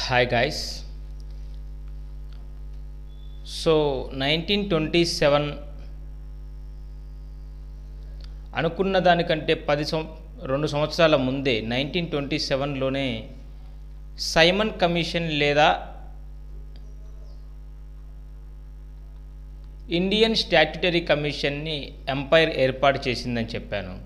Hi guys. So 1927 అనుకున్న దానికంటే 2 సంవత్సరాల ముందే 1927లోనే సైమన్ కమిషన్ లేదా ఇండియన్ స్టాట్యుటరీ కమిషన్ని ఎంపైర్ ఏర్పాటు చేసిందని చెప్పాను.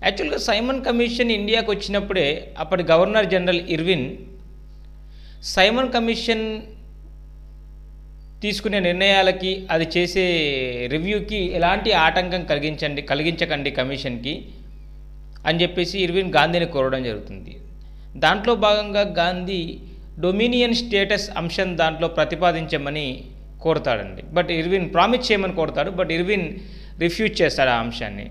యాక్చువల్గా సైమన్ కమిషన్ ఇండియాకు వచ్చినప్పుడే అప్పటి governor general Irwin Simon commission తీసుకునే నిర్ణయాలకి అది చేసే రివ్యూకి ఎలాంటి ఆటంకం కలిగించకండి కమిషన్కి అని చెప్పేసి ఇర్విన్ గాంధీని కోరడం జరుగుతుంది. దాంట్లో భాగంగా గాంధీ డొమినియన్ స్టేటస్ అంశం దాంట్లో ప్రతిపాదించమని కోరుతాడండి. బట్ ఇర్విన్ ప్రామిస్ చేయమని కోరుతాడు, బట్ ఇర్విన్ రిఫ్యూజ్ చేస్తాడు ఆ అంశాన్ని.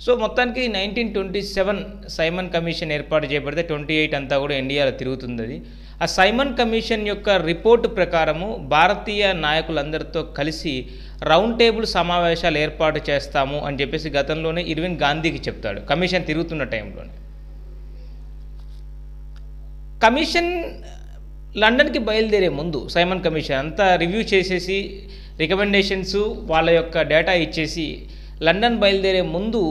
సో మొత్తానికి 1927 సైమన్ కమిషన్ ఏర్పాటు చేయబడితే 28 అంతా కూడా ఇండియాలో తిరుగుతుంది. అది ఆ సైమన్ కమిషన్ యొక్క రిపోర్టు ప్రకారము భారతీయ నాయకులందరితో కలిసి రౌండ్ టేబుల్ సమావేశాలు ఏర్పాటు చేస్తాము అని చెప్పేసి గతంలోనే ఇర్విన్ గాంధీకి చెప్తాడు కమిషన్ తిరుగుతున్న టైంలోనే. కమిషన్ లండన్కి బయలుదేరే ముందు సైమన్ కమిషన్ అంతా రివ్యూ చేసేసి రికమెండేషన్స్ వాళ్ళ యొక్క డేటా ఇచ్చేసి లండన్ బయలుదేరే ముందు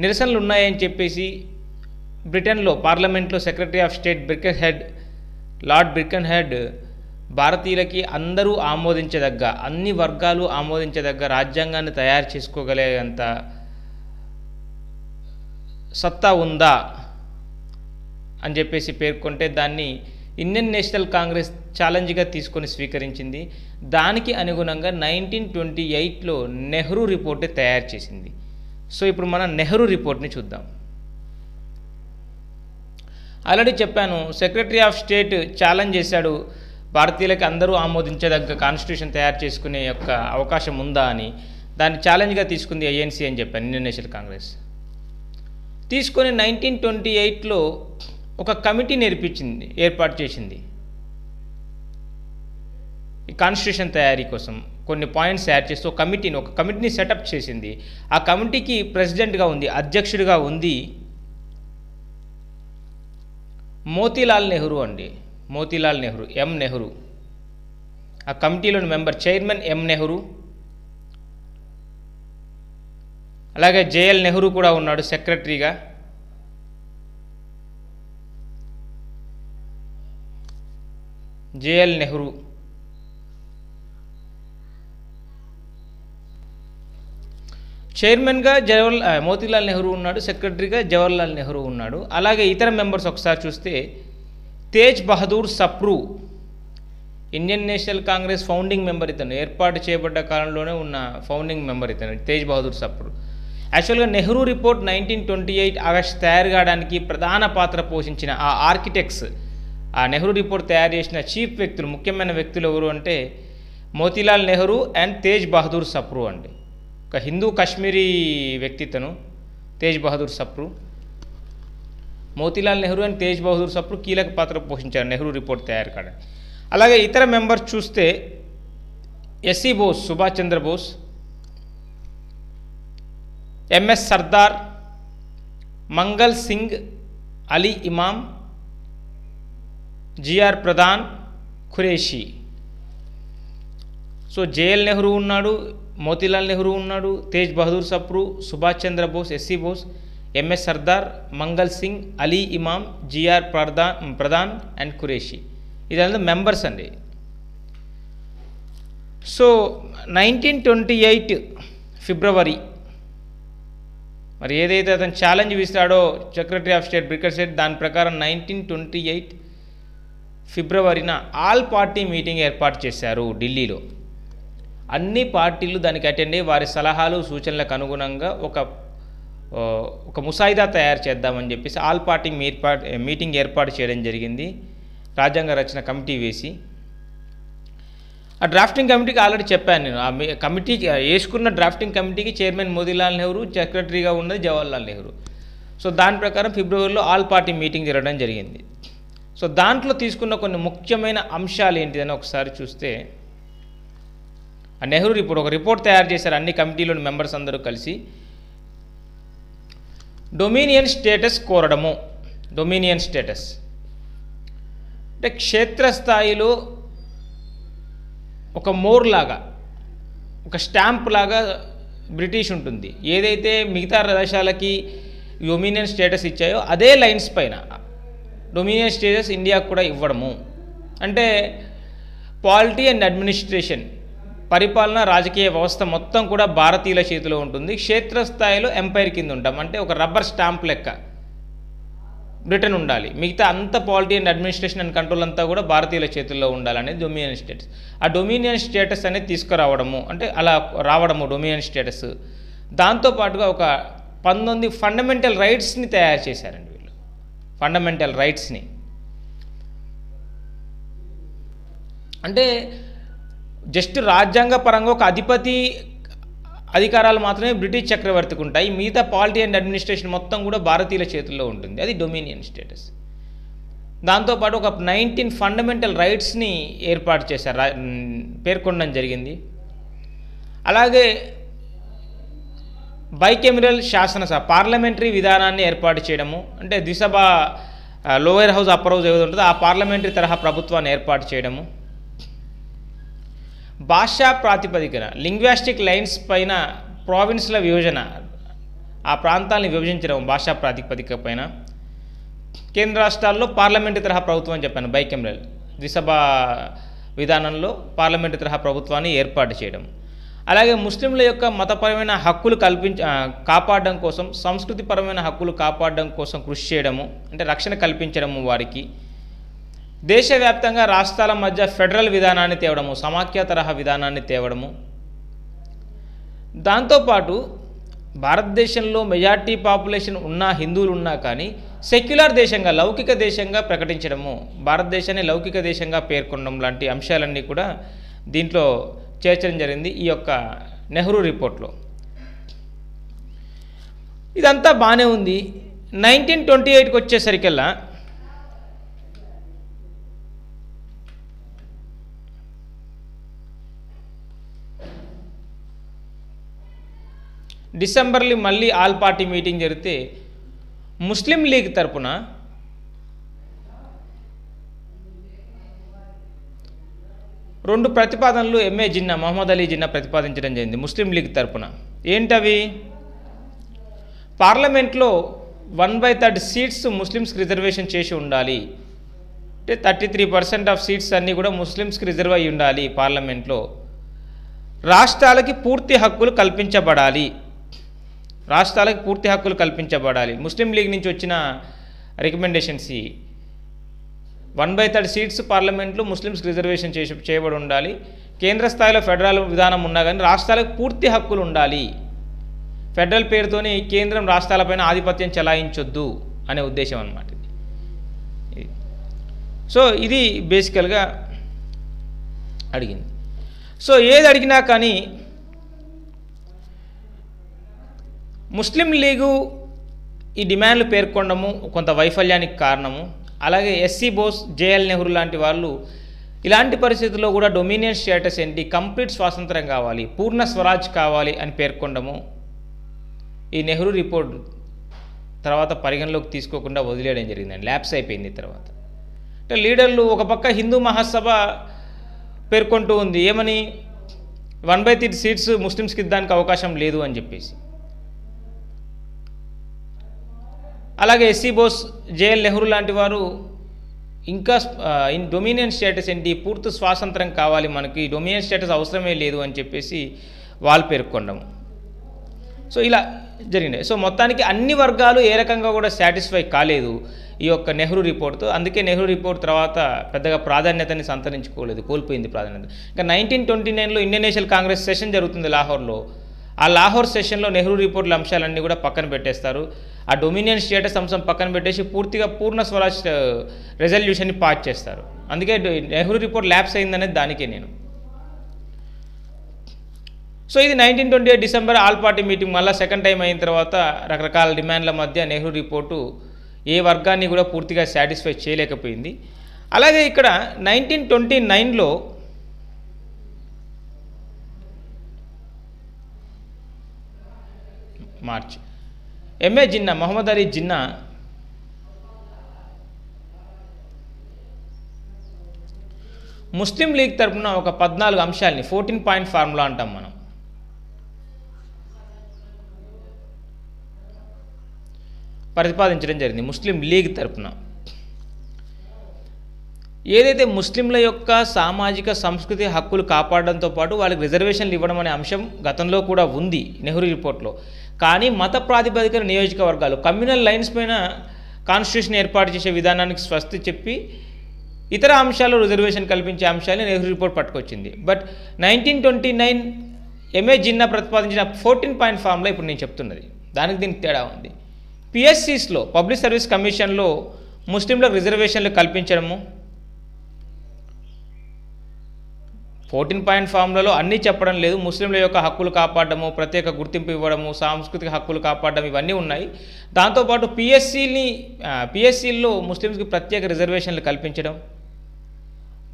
నిరసనలు ఉన్నాయని చెప్పేసి బ్రిటన్లో పార్లమెంట్లో సెక్రటరీ ఆఫ్ స్టేట్ లార్డ్ బిర్కెన్హెడ్ భారతీయులకి అందరూ ఆమోదించదగ్గ, అన్ని వర్గాలు ఆమోదించదగ్గ రాజ్యాంగాన్ని తయారు చేసుకోగలిగేంత సత్తా ఉందా అని చెప్పేసి పేర్కొంటే దాన్ని ఇండియన్ నేషనల్ కాంగ్రెస్ ఛాలెంజ్గా తీసుకొని స్వీకరించింది. దానికి అనుగుణంగా 1928లో నెహ్రూ రిపోర్ట్ తయారు చేసింది. సో ఇప్పుడు మనం నెహ్రూ రిపోర్ట్ని చూద్దాం. ఆల్రెడీ చెప్పాను, సెక్రటరీ ఆఫ్ స్టేట్ ఛాలెంజ్ చేశాడు భారతీయులకి అందరూ ఆమోదించదగ్గ కాన్స్టిట్యూషన్ తయారు చేసుకునే యొక్క అవకాశం ఉందా అని. దాన్ని ఛాలెంజ్గా తీసుకుంది ఐఎన్సీ అని చెప్పాను, ఇండియన్ నేషనల్ కాంగ్రెస్. తీసుకొని 1928లో ఒక కమిటీని ఏర్పాటు చేసింది. ఈ కాన్స్టిట్యూషన్ తయారీ కోసం కొన్ని పాయింట్స్ యాడ్ చేస్తూ ఒక కమిటీని సెటప్ చేసింది. ఆ కమిటీకి ప్రెసిడెంట్గా ఉంది, అధ్యక్షుడిగా ఉంది మోతీలాల్ నెహ్రూ అండి. మోతీలాల్ నెహ్రూ, ఎం నెహ్రూ. ఆ కమిటీలోని మెంబర్ చైర్మన్ ఎం నెహ్రూ. అలాగే జేఎల్ నెహ్రూ కూడా ఉన్నాడు సెక్రటరీగా. జేఎల్ నెహ్రూ. చైర్మన్గా మోతీలాల్ నెహ్రూ ఉన్నాడు, సెక్రటరీగా జవహర్లాల్ నెహ్రూ ఉన్నాడు. అలాగే ఇతర మెంబర్స్ ఒకసారి చూస్తే Tej Bahadur Sapru, Indian national Congress founding member ఇతను, ఏర్పాటు చేయబడ్డ కాలంలోనే ఉన్న ఫౌండింగ్ మెంబర్ ఇతను తేజ్ బహదూర్ సప్రూ. యాక్చువల్గా నెహ్రూ రిపోర్ట్ 1928 ఆగస్టు తయారు కావడానికి ప్రధాన పాత్ర పోషించిన ఆ ఆర్కిటెక్ట్స్, ఆ నెహ్రూ రిపోర్ట్ తయారు చేసిన చీఫ్ వ్యక్తులు, ముఖ్యమైన వ్యక్తులు ఎవరు అంటే మోతీలాల్ నెహ్రూ అండ్ తేజ్ బహదూర్ సప్రూ అండి. ఒక హిందూ కాశ్మీరీ వ్యక్తిత్వను తేజ్ బహదూర్ సప్రూ. మోతీలాల్ నెహ్రూ అండ్ తేజ్ బహదూర్ సప్రూ కీలక పాత్ర పోషించారు నెహ్రూ రిపోర్ట్ తయారు కావడానికి. అలాగే ఇతర మెంబర్స్ చూస్తే SC Bose, Subhash Chandrabose, MS Sardar, Mangal Singh, Ali Imam, GR Pradhan, Qureshi. So JL Nehru ఉన్నాడు, మోతీలాల్ నెహ్రూ ఉన్నాడు, Tej Bahadur Sapru, Subhash Chandrabose, SC Bose, MS Sardar, Mangal Singh, Ali Imam, GR Pradhan and Qureshi. ఇదంతా మెంబర్స్ అండి. సో 1928 ఫిబ్రవరి మరి ఏదైతే అతను ఛాలెంజ్ విసిరాడో సెక్రటరీ ఆఫ్ స్టేట్ బిర్కెన్హెడ్, దాని ప్రకారం 1928 ఫిబ్రవరిన ఆల్ పార్టీ మీటింగ్ ఏర్పాటు చేశారు ఢిల్లీలో. అన్ని పార్టీలు దానికి అటెండ్ అయ్యి వారి సలహాలు సూచనలకు అనుగుణంగా ఒక ముసాయిదా తయారు చేద్దామని చెప్పేసి ఆల్ పార్టీ మీటింగ్ ఏర్పాటు చేయడం జరిగింది. రాజ్యాంగ రచన కమిటీ వేసి ఆ డ్రాఫ్టింగ్ కమిటీకి ఆల్రెడీ చెప్పాను నేను. ఆ కమిటీకి వేసుకున్న డ్రాఫ్టింగ్ కమిటీకి చైర్మన్ మోతీలాల్ నెహ్రూ, సెక్రటరీగా ఉన్నది జవహర్లాల్ నెహ్రూ. సో దాని ప్రకారం ఫిబ్రవరిలో ఆల్ పార్టీ మీటింగ్ జరగడం జరిగింది. సో దాంట్లో తీసుకున్న కొన్ని ముఖ్యమైన అంశాలు ఏంటిదని ఒకసారి చూస్తే, ఆ నెహ్రూ రిపోర్ట్, ఒక రిపోర్ట్ తయారు చేశారు అన్ని కమిటీలోని మెంబర్స్ అందరూ కలిసి. డొమినియన్ స్టేటస్ కోరడము. డొమినియన్ స్టేటస్ అంటే క్షేత్రస్థాయిలో ఒక మోర్ లాగా, ఒక స్టాంప్ లాగా బ్రిటిష్ ఉంటుంది. ఏదైతే మిగతా దేశాలకి డొమినియన్ స్టేటస్ ఇచ్చాయో అదే లైన్స్ పైన డొమినియన్ స్టేటస్ ఇండియాకు కూడా ఇవ్వడము. అంటే పాలిటీ అండ్ అడ్మినిస్ట్రేషన్, పరిపాలన రాజకీయ వ్యవస్థ మొత్తం కూడా భారతీయుల చేతిలో ఉంటుంది. క్షేత్రస్థాయిలో ఎంపైర్ కింద ఉంటాం. అంటే ఒక రబ్బర్ స్టాంప్ లెక్క బ్రిటన్ ఉండాలి, మిగతా అంత polity and administration and control అంతా కూడా భారతీయుల చేతుల్లో ఉండాలనేది డొమినియన్ స్టేటస్. ఆ డొమినియన్ స్టేటస్ అనేది తీసుకురావడము, అంటే అలా రావడము డొమినియన్ స్టేటస్. దాంతోపాటుగా ఒక 19 ఫండమెంటల్ రైట్స్ని తయారు చేశారండి వీళ్ళు. ఫండమెంటల్ రైట్స్ని అంటే జస్ట్ రాజ్యాంగ పరంగా ఒక అధిపతి అధికారాలు మాత్రమే బ్రిటిష్ చక్రవర్తికి ఉంటాయి, మిగతా పాలిటీ అండ్ అడ్మినిస్ట్రేషన్ మొత్తం కూడా భారతీయుల చేతుల్లో ఉంటుంది. అది డొమినియన్ స్టేటస్. దాంతోపాటు ఒక 19 ఫండమెంటల్ రైట్స్ని ఏర్పాటు చేశారు, పేర్కొనడం జరిగింది. అలాగే బైకెమిరల్ శాసనసభ, పార్లమెంటరీ విధానాన్ని ఏర్పాటు చేయడము. అంటే ద్విసభ, లోయర్ హౌస్ అప్పర్ హౌస్ ఏదో ఉంటుందో ఆ పార్లమెంటరీ తరహా ప్రభుత్వాన్ని ఏర్పాటు చేయడము. భాషా ప్రాతిపదికన, లింగ్వాస్టిక్ లైన్స్ పైన ప్రావిన్స్ల విభజన, ఆ ప్రాంతాలను విభజించడం భాషా ప్రాతిపదిక పైన. కేంద్ర రాష్ట్రాల్లో పార్లమెంటరీ తరహా ప్రభుత్వం అని చెప్పాను, బైకెమిరల్ ద్విసభ విధానంలో పార్లమెంటరీ తరహా ప్రభుత్వాన్ని ఏర్పాటు చేయడం. అలాగే ముస్లింల యొక్క మతపరమైన హక్కులు కాపాడడం కోసం, సంస్కృతిపరమైన హక్కులు కాపాడడం కోసం కృషి చేయడము, అంటే రక్షణ కల్పించడము వారికి. దేశవ్యాప్తంగా రాష్ట్రాల మధ్య ఫెడరల్ విధానాన్ని తేవడము, సమాఖ్య తరహా విధానాన్ని తేవడము. దాంతోపాటు భారతదేశంలో మెజార్టీ పాపులేషన్ ఉన్న హిందువులు ఉన్నా కానీ సెక్యులర్ దేశంగా, లౌకిక దేశంగా ప్రకటించడము, భారతదేశాన్ని లౌకిక దేశంగా పేర్కొనడం లాంటి అంశాలన్నీ కూడా దీంట్లో చేర్చడం జరిగింది ఈ యొక్క నెహ్రూ రిపోర్ట్లో. ఇదంతా బాగానే ఉంది. 1928కి వచ్చేసరికల్లా డిసెంబర్లో మళ్ళీ ఆల్ పార్టీ మీటింగ్ జరిగితే ముస్లిం లీగ్ తరపున రెండు ప్రతిపాదనలు ఎంఏ జిన్నా, మహమ్మద్ అలీ జిన్నా ప్రతిపాదించడం జరిగింది ముస్లిం లీగ్ తరపున. ఏంటవి? పార్లమెంట్లో 1/3 సీట్స్ ముస్లిమ్స్కి రిజర్వేషన్ చేసి ఉండాలి. అంటే 33% ఆఫ్ సీట్స్ అన్నీ కూడా ముస్లిమ్స్కి రిజర్వ్ అయి ఉండాలి పార్లమెంట్లో. రాష్ట్రాలకి పూర్తి హక్కులు కల్పించబడాలి, రాష్ట్రాలకు పూర్తి హక్కులు కల్పించబడాలి. ముస్లిం లీగ్ నుంచి వచ్చిన రికమెండేషన్స్ 1/3 సీట్స్ పార్లమెంట్లో ముస్లిమ్స్కి రిజర్వేషన్ చేయబడి ఉండాలి. కేంద్ర స్థాయిలో ఫెడరల్ విధానం ఉన్నా కానీ రాష్ట్రాలకు పూర్తి హక్కులు ఉండాలి. ఫెడరల్ పేరుతోనే కేంద్రం రాష్ట్రాలపైన ఆధిపత్యం చెలాయించొద్దు అనే ఉద్దేశం అన్నమాట. సో ఇది బేసికల్గా అడిగింది. సో ఏది అడిగినా కానీ ముస్లిం లీగు ఈ డిమాండ్లు పేర్కొనడము కొంత వైఫల్యానికి కారణము. అలాగే ఎస్సీ బోస్, జేఎల్ నెహ్రూ లాంటి వాళ్ళు ఇలాంటి పరిస్థితుల్లో కూడా డొమినియన్ స్టేటస్ ఏంటి, కంప్లీట్ స్వాతంత్రం కావాలి, పూర్ణ స్వరాజ్ కావాలి అని పేర్కొనడము ఈ నెహ్రూ రిపోర్ట్ తర్వాత పరిగణలోకి తీసుకోకుండా వదిలేయడం జరిగిందండి. ల్యాప్స్ అయిపోయింది తర్వాత. అంటే లీడర్లు ఒక పక్క హిందూ మహాసభ పేర్కొంటూ ఉంది ఏమని, 1/3 సీట్స్ ముస్లిమ్స్కి ఇవ్వడానికి అవకాశం లేదు అని చెప్పేసి. అలాగే ఎస్సీ బోస్, జేఎల్ నెహ్రూ లాంటి వారు ఇంకా డొమినియన్ స్టేటస్ ఏంటి, పూర్తి స్వాతంత్రం కావాలి మనకి, డొమినియన్ స్టేటస్ అవసరమే లేదు అని చెప్పేసి వాళ్ళు పేర్కొనడము. సో ఇలా జరిగినాయి. సో మొత్తానికి అన్ని వర్గాలు ఏ రకంగా కూడా సాటిస్ఫై కాలేదు ఈ యొక్క నెహ్రూ రిపోర్ట్తో. అందుకే నెహ్రూ రిపోర్ట్ తర్వాత పెద్దగా ప్రాధాన్యతని సంతరించుకోలేదు, కోల్పోయింది ప్రాధాన్యత. ఇంకా 1929లో ఇండియన్ నేషనల్ కాంగ్రెస్ సెషన్ జరుగుతుంది లాహోర్లో. ఆ లాహోర్ సెషన్లో నెహ్రూ రిపోర్ట్ల అంశాలన్నీ కూడా పక్కన పెట్టేస్తారు. ఆ డొమినియన్ స్టేటస్ అంశం పక్కన పెట్టేసి పూర్తిగా పూర్ణ స్వరాజ్ రెజల్యూషన్ని పాస్ చేస్తారు. అందుకే నెహ్రూ రిపోర్ట్ ల్యాప్స్ అయిందనేది దానికే నేను. సో ఇది 1928 డిసెంబర్ ఆల్ పార్టీ మీటింగ్ మళ్ళీ సెకండ్ టైం అయిన తర్వాత రకరకాల డిమాండ్ల మధ్య నెహ్రూ రిపోర్టు ఏ వర్గాన్ని కూడా పూర్తిగా సాటిస్ఫై చేయలేకపోయింది. అలాగే ఇక్కడ 1929లో మార్చ్ ఎంఏ జిన్నా, మహమ్మద్ అలీ జిన్నా ముస్లిం లీగ్ తరపున ఒక 14 అంశాలని 14 పాయింట్ ఫార్ములా అంటాం మనం. ప్రతిపాదించడం జరిగింది ముస్లిం లీగ్ తరపున. ఏదైతే ముస్లింల యొక్క సామాజిక సంస్కృతి హక్కులు కాపాడడంతో పాటు వాళ్ళకి రిజర్వేషన్లు ఇవ్వడం అనే అంశం గతంలో కూడా ఉంది నెహ్రూ రిపోర్ట్లో. కానీ మత ప్రాతిపదికన నియోజకవర్గాలు కమ్యూనల్ లైన్స్ పైన కాన్స్టిట్యూషన్ ఏర్పాటు చేసే విధానానికి స్వస్తి చెప్పి ఇతర అంశాలు రిజర్వేషన్ కల్పించే అంశాన్ని నెహ్రూ రిపోర్ట్ పట్టుకొచ్చింది. బట్ 1929 ఎంఏ జిన్నా ప్రతిపాదించిన 14 పాయింట్ ఫార్ములా ఇప్పుడు నేను చెప్తున్నది, దానికి దీనికి తేడా ఉంది. పిఎస్సిస్లో పబ్లిక్ సర్వీస్ కమిషన్లో ముస్లింలకు రిజర్వేషన్లు కల్పించడము, 14 పాయింట్ ఫార్ములాలో అన్నీ చెప్పడం లేదు. ముస్లింల యొక్క హక్కులు కాపాడము, ప్రత్యేక గుర్తింపు ఇవ్వడము, సాంస్కృతిక హక్కులు కాపాడడం ఇవన్నీ ఉన్నాయి. దాంతోపాటు పిఎస్సిల్లో ముస్లింస్కి ప్రత్యేక రిజర్వేషన్లు కల్పించడం,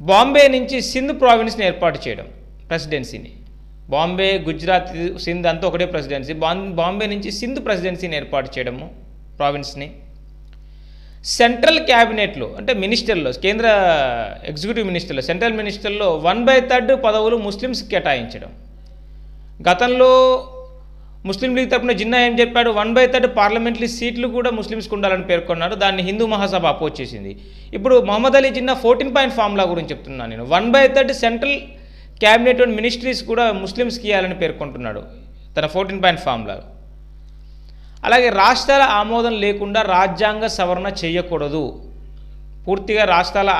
బాంబే నుంచి సింధ్ ప్రావిన్స్ని ఏర్పాటు చేయడం, ప్రెసిడెన్సీని బాంబే, గుజరాత్, సింధ్ అంతా ఒకటే ప్రెసిడెన్సీ. బాంబే నుంచి సింధ్ ప్రెసిడెన్సీని ఏర్పాటు చేయడము ప్రావిన్స్ని. సెంట్రల్ క్యాబినెట్లో అంటే మినిస్టర్లో, కేంద్ర ఎగ్జిక్యూటివ్ మినిస్టర్లో, సెంట్రల్ మినిస్టర్లో 1/3 పదవులు ముస్లిమ్స్కి కేటాయించడం. గతంలో ముస్లిం లీగ్ తరపున జిన్నా ఏం చెప్పాడు, 1/3 పార్లమెంటరీ సీట్లు కూడా ముస్లిమ్స్కి ఉండాలని పేర్కొన్నాడు. దాన్ని హిందూ మహాసభ అపోజ్ చేసింది. ఇప్పుడు మహమ్మద్ అలీ జిన్నా 14 పాయింట్ ఫార్ములా గురించి చెప్తున్నాను నేను. 1/3 సెంట్రల్ క్యాబినెట్ అండ్ మినిస్ట్రీస్ కూడా ముస్లిమ్స్కి ఇవ్వాలని పేర్కొంటున్నాడు తన 14 పాయింట్ ఫార్ములాలో. అలాగే రాష్ట్రాల ఆమోదం లేకుండా రాజ్యాంగ సవరణ చేయకూడదు. పూర్తిగా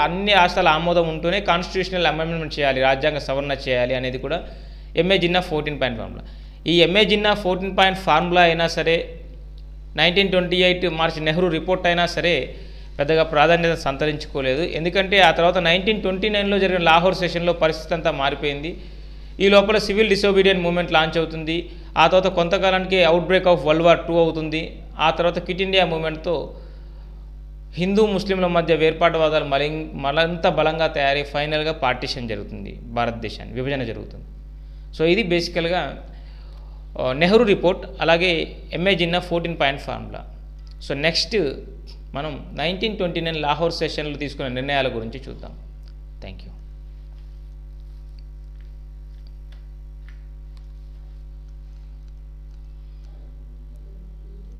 అన్ని రాష్ట్రాల ఆమోదం ఉంటూనే కాన్స్టిట్యూషనల్ అమెండ్మెంట్ చేయాలి, రాజ్యాంగ సవరణ చేయాలి అనేది కూడా ఎంఏ జిన్నా 14 పాయింట్ ఫార్ములా. ఈ ఎంఏ జిన్నా 14 పాయింట్ ఫార్ములా అయినా సరే, 1928 మార్చి నెహ్రూ రిపోర్ట్ అయినా సరే పెద్దగా ప్రాధాన్యత సంతరించుకోలేదు. ఎందుకంటే ఆ తర్వాత 1929లో జరిగిన లాహోర్ సెషన్లో పరిస్థితి అంతా మారిపోయింది. ఈ లోపల సివిల్ డిసోబీడియెంట్ మూవ్మెంట్ లాంచ్ అవుతుంది. ఆ తర్వాత కొంతకాలానికి అవుట్బ్రేక్ ఆఫ్ వరల్డ్ వార్ 2 అవుతుంది. ఆ తర్వాత క్విట్ ఇండియా మూవ్మెంట్తో హిందూ ముస్లింల మధ్య వేర్పాటువాదాలు మరింత బలంగా తయారై ఫైనల్గా పార్టీషన్ జరుగుతుంది, భారతదేశాన్ని విభజన జరుగుతుంది. సో ఇది బేసికల్గా నెహ్రూ రిపోర్ట్, అలాగే M A Jinnah 14 point formula. So next మనం 1929 లాహోర్ సెషన్లో తీసుకున్న నిర్ణయాల గురించి చూద్దాం.